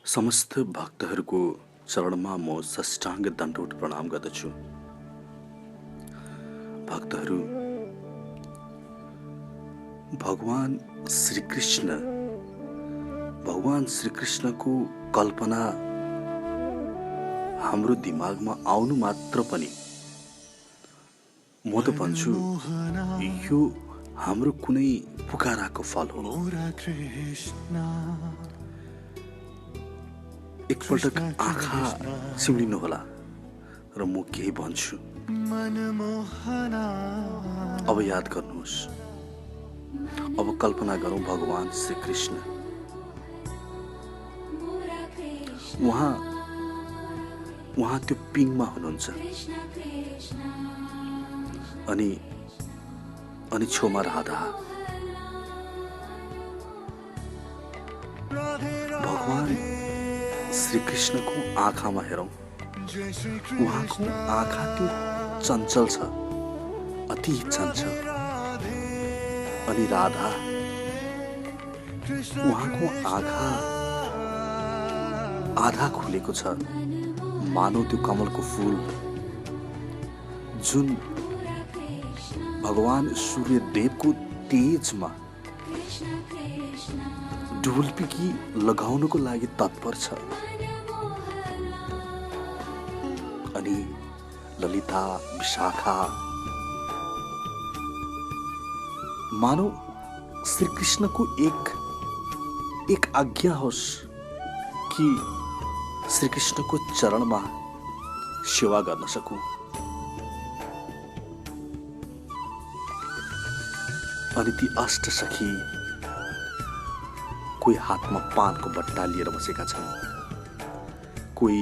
समस्त भक्तहरूको चरणमा म साष्टाङ्ग दण्डवत प्रणाम गर्दछु। भक्तहरू, भगवान श्रीकृष्णको कल्पना हाम्रो दिमागमा आउनु मात्र पनि म त भन्छु यो हाम्रो कुनै पुकाराको फल हो। एकपटक आँखा सिउडिनुहोला र म केही भन्छु। अब याद गर्नुहोस्, अब कल्पना गरौँ भगवान श्री कृष्ण उहाँ त्यो पिङमा हुनुहुन्छ अनि छेउमा राधा। भगवान श्री कृष्णको आँखामा हेरौँ, उहाँको आँखा त्यो चञ्चल छ, अति चञ्चल। अनि राधा, उहाँको आँखा आधा खुलेको छ, मानौ त्यो कमलको फूल जुन भगवान सूर्यदेवको तेजमा ढुलपिकी लगाउनको लागि तत्पर छ। अनि ललिता, विशाखा, मानौ श्रीकृष्णको एक आज्ञा होस् कि श्रीकृष्णको चरणमा सेवा गर्न सकूं। अनि ती अष्ट सखी कोही हातमा पानको बट्टा लिएर बसेका छन्, कोही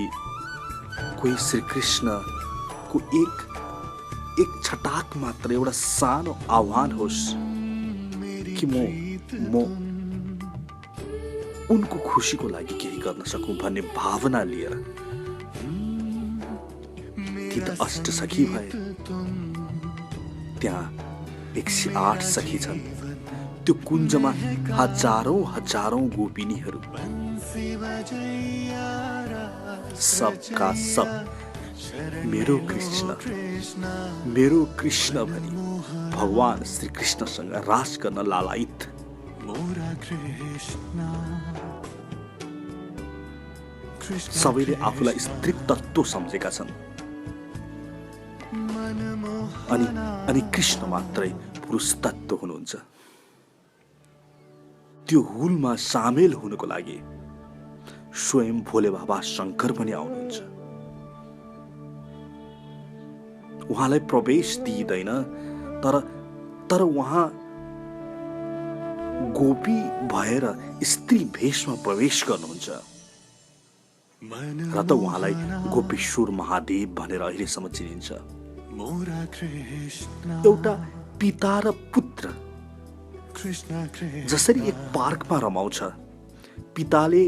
श्रीकृष्णको एक छटाक मात्र एउटा सानो आह्वान होस् कि म उनको खुसीको लागि केही गर्न सकूं भन्ने भावना लिएर ती त अष्ट सखी भए। त्यहाँ 108 सखी छन्। त्यो कुञ्जमा हजारौं गोपिनीहरू, सबका सब मेरो कृष्ण भनी भगवान श्री कृष्णसँग रास गर्न लालायित। सबैले आफूलाई स्त्री तत्त्व सम्झेका छन् अनि कृष्ण मात्रै पुरुष तत्त्व हुनुहुन्छ। त्यो हुलमा सामेल हुनको लागि स्वयं भोले बाबा शङ्कर पनि आउनुहुन्छ। उहाँलाई प्रवेश दिइँदैन, तर उहाँ गोपी भएर स्त्री भेषमा प्रवेश गर्नुहुन्छ र त उहाँलाई गोपेश्वर महादेव भनेर अहिलेसम्म चिनिन्छ। एउटा पिता र पुत्र जसरी एक पार्कमा रमाउँछ, पिताले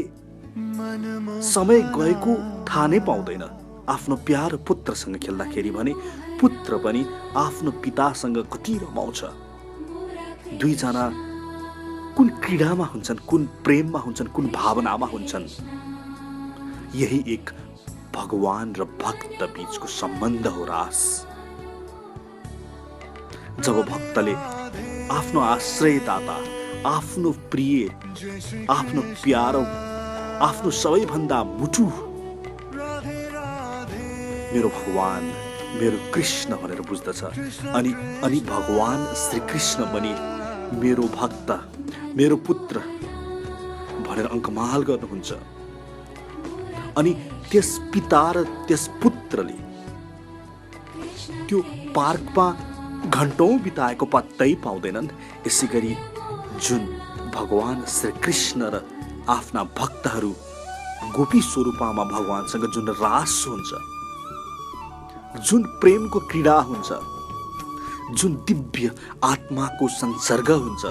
समय गएको थाहा नै पाउँदैन आफ्नो प्यारो पुत्रसँग खेल्दाखेरि भने पुत्र पनि आफ्नो पितासँग कति रमाउँछ। दुईजना कुन क्रीडामा हुन्छन्, कुन प्रेममा हुन्छन्, कुन भावनामा हुन्छन्। यही एक भगवान र भक्त बीचको सम्बन्ध हो रास। जब भक्तले आफ्नो आश्रयदाता, आफ्नो प्रिय, आफ्नो प्यारो, आफ्नो सबैभन्दा मुटु मेरो भगवान, मेरो कृष्ण भनेर बुझ्दछ अनि भगवान श्री कृष्ण पनि मेरो भक्त, मेरो पुत्र भनेर अङ्कमाल गर्नुहुन्छ। अनि त्यस पिता र त्यस पुत्रले त्यो पार्कमा घण्टौं बिताएको पत्तै पाउँदैनन्। यसै गरी जुन भगवान श्री कृष्ण र आफ्ना भक्तहरू गोपी स्वरूपमा भगवानसँग जुन रास हुन्छ, जुन प्रेमको क्रीडा हुन्छ, जुन दिव्य आत्माको संसर्ग हुन्छ,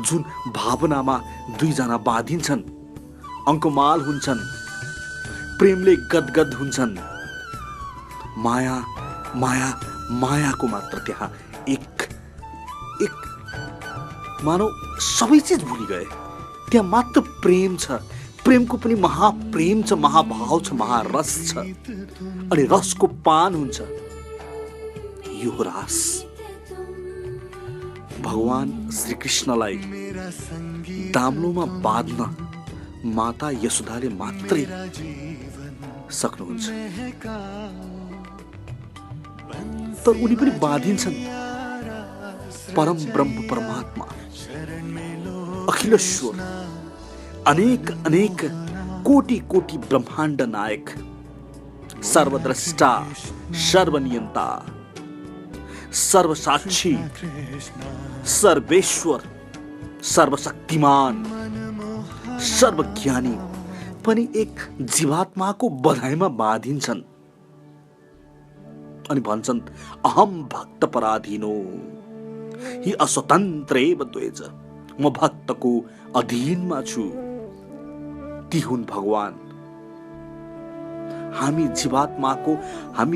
जुन भावनामा दुईजना बाँधिन्छन्, अङ्कमाल हुन्छन्, प्रेमले गदगद हुन्छन्, मायाको मात्र त्यहाँ एक मानौ सबै चिज भुलि गए। त्यहाँ मात्र प्रेम छ। प्रेमको पनि महाप्रेम छ, महाभाव छ, महारस छ। अनि रसको पान हुन्छ, यो हो रास। भगवान श्रीकृष्णलाई दाम्लोमा बाँध्न माता यशोदाले मात्रै सक्नुहुन्छ। तर उनी पनि बाँधिन्छन् परम ब्रह्म परमात्मा अखिलेश्वर, अनेक अनेक कोटि कोटि ब्रह्माण्ड नायक, सर्वद्रष्टा, सर्वनियन्ता, सर्वसाक्षी, सर्वेश्वर, सर्वशक्तिमान, सर्वज्ञानी पनि एक जीवात्माको बधाइमा बाँधिन्छन् अनि भन्छन् अहम भक्त पराधीनो हि अस्वतन्त्रेव द्वेज, म भक्तको अधीनमा छु। ती हुन् भगवान। हामी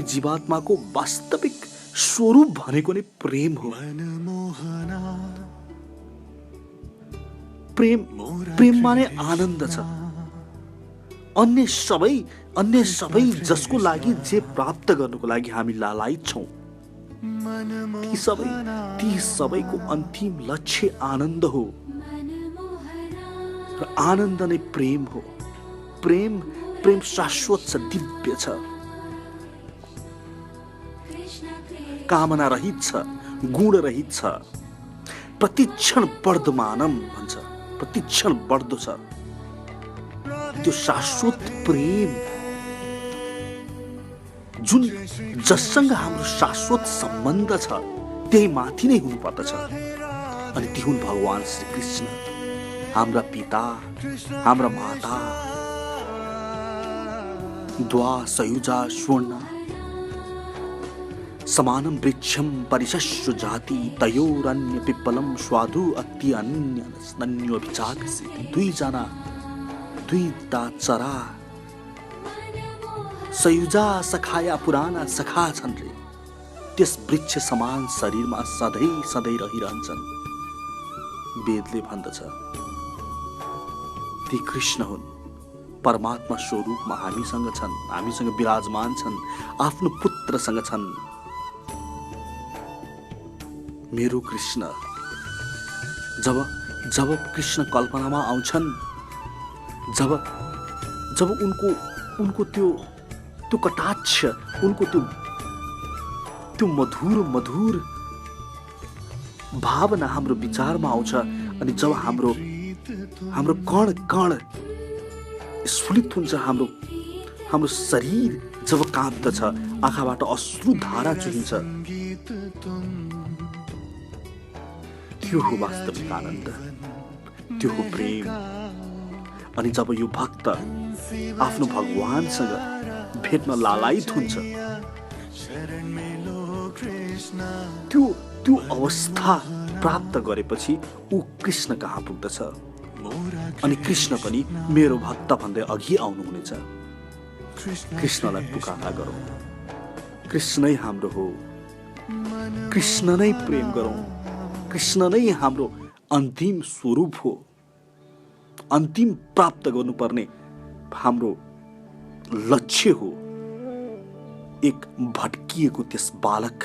जीवात्माको वास्तविक स्वरूप भनेको नै प्रेम हो। प्रेममा नै आनन्द छ। अन्य सबै जसको लागि जे प्राप्त गर्नको लागि हामी लालायित छौं, ती सबैको अन्तिम लक्ष्य आनन्द हो। र आनन्द नै प्रेम हो। प्रेम शाश्वत छ, दिव्य छ, कामना रहित छ, गुण रहित छ। प्रतिक्षण वर्धमानम भन्छ, प्रतिक्षण बढ्दो छ। त्यो शाश्वत प्रेम जुन जससँग हाम्रो शाश्वत सम्बन्ध छ, त्यही माथि नै हुनु पर्दछ। अनि ती हुन् भगवान श्रीकृष्ण, हाम्रा पिता, हाम्रा माता। द्वा सयुजा स्वर्ण समानं वृक्षं परिशस्व जाति, तयोरन्य पिप्पलं स्वादु अति अन्योभिचाकसिति। दुईटा चरा सयुजा सखाया पुराना सखा छन् रे, त्यस वृक्ष समान शरीरमा सधैँ सधैँ रहिरहन्छन्। वेदले भन्दछ ती कृष्ण हुन्, परमात्मा स्वरूपमा हामीसँग छन्, हामीसँग विराजमान छन्, आफ्नो पुत्रसँग छन्। मेरो कृष्ण जब कृष्ण कल्पनामा आउँछन्, जब उनको त्यो कटाक्ष, उनको त्यो मधुर भावना हाम्रो विचारमा आउँछ। अनि जब हाम्रो कण कण स्फुलित हुन्छ, हाम्रो शरीर जब काँप्दछ, आँखाबाट अश्रु धारा चुहिन्छ, त्यो हो वास्तविक आनन्द, त्यो हो प्रेम। अनि जब यो भक्त आफ्नो भगवानसँग भेट्न लालायित हुन्छ, त्यो अवस्था प्राप्त गरेपछि ऊ कृष्ण कहाँ पुग्दछ। अनि कृष्ण पनि मेरो भक्त भन्दै अघि आउनुहुनेछ। कृष्णलाई पुकारा गरौँ, कृष्ण नै हाम्रो हो, कृष्ण नै प्रेम गरौँ। कृष्ण नै हाम्रो अन्तिम स्वरूप हो। अन्तिम प्राप्त गर्नुपर्ने हाम्रो लक्ष्य हो। एक भट्किएको त्यस बालक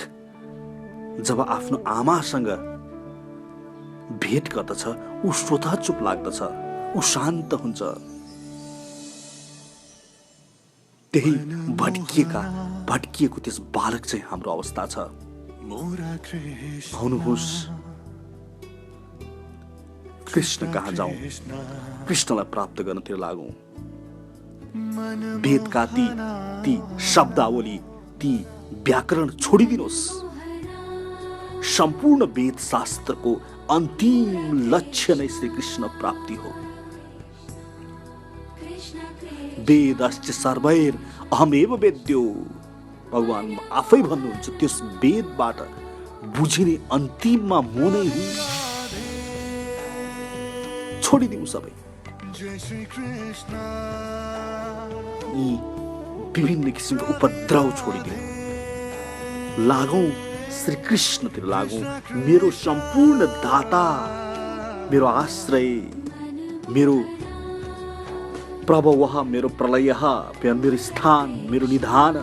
जब आफ्नो आमासँग भेट गर्दछ, ऊ स्वतः चुप लाग्दछ, ऊ शान्त हुन्छ। त्यही भट्किएको त्यस बालक चाहिँ हाम्रो अवस्था छ। आउनुहोस् कृष्ण कहाँ जाउँ, कृष्णलाई प्राप्त गर्नतिर लागौं। वेदका ती शब्दावली, ती व्याकरण छोडिदिनुहोस्। सम्पूर्ण वेद शास्त्रको अन्तिम लक्ष्य नै श्री कृष्ण प्राप्ति हो। वेदश्च सर्वैर अहमेव वेद्यो, भगवान आफै भन्नुहुन्छ त्यस वेदबाट बुझिने अन्तिममा म नै हुँ। छोडिदिउँ सबै यी विभिन्न किसिमको उपद्रव छोडिदिउँ, लागौं श्री कृष्णतिर लागौं। मेरो सम्पूर्ण दाता, मेरो आश्रय, मेरो प्रभवः, मेरो प्रलयः, मेरो स्थान, मेरो निधान,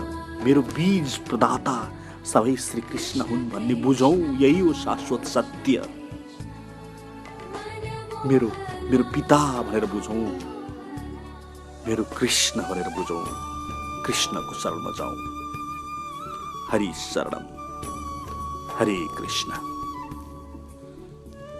मेरो बीज प्रदाता सबै श्री कृष्ण हुन् भन्ने बुझौँ। यही हो शाश्वत सत्य। मेरो मेरो पिता भनेर बुझौँ, मेरो कृष्ण भनेर बुझौँ, कृष्णको शरणमा जाउँ। हरि शरणम, हरे कृष्ण।